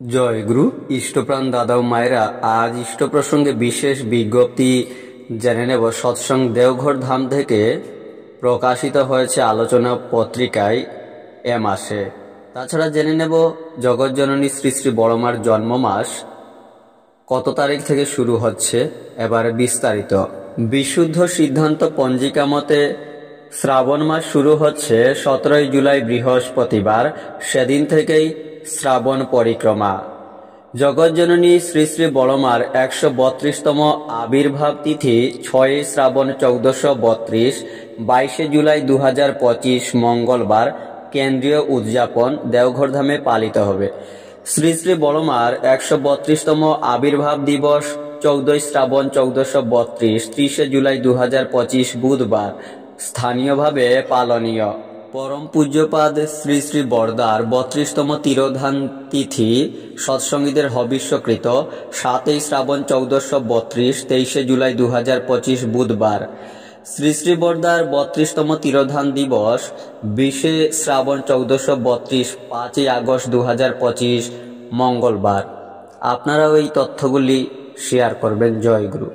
জয় গুরু। ইষ্টপ্রাণ দাদা ও মায়েরা, আজ ইষ্ট প্রসঙ্গে বিশেষ বিজ্ঞপ্তি জেনে নেব। সৎসঙ্গ দেওঘর ধাম থেকে প্রকাশিত হয়েছে আলোচনা পত্রিকায় এ মাসে। তাছাড়া জেনে নেব জগৎজননী শ্রী শ্রী বড়মার জন্ম মাস কত তারিখ থেকে শুরু হচ্ছে, এবারে বিস্তারিত। বিশুদ্ধ সিদ্ধান্ত পঞ্জিকা মতে শ্রাবণ মাস শুরু হচ্ছে 17 জুলাই বৃহস্পতিবার, সেদিন থেকেই শ্রাবণ পরিক্রমা। জগৎজননী শ্রী শ্রী বড়মার 132তম আবির্ভাব তিথি 6 শ্রাবণ 1432, 22 জুলাই 2025 মঙ্গলবার কেন্দ্রীয় উদযাপন দেওঘর ধামে পালিত হবে। শ্রী শ্রী বড়মার 132তম আবির্ভাব দিবস 14 শ্রাবণ 1432, 30 জুলাই 2025 বুধবার স্থানীয়ভাবে পালনীয়। পরম পূজ্যপাদ শ্রী শ্রী বরদার 32তম তিরোধান তিথি সৎসঙ্গীদের হবিষ্যকৃত 7 শ্রাবণ 1432, 23 জুলাই 2025 বুধবার। শ্রী শ্রী বরদার 32তম তিরোধান দিবস 20 শ্রাবণ 1432, 5 আগস্ট 2025 মঙ্গলবার। আপনারাও এই তথ্যগুলি শেয়ার করবেন। জয় গুরু।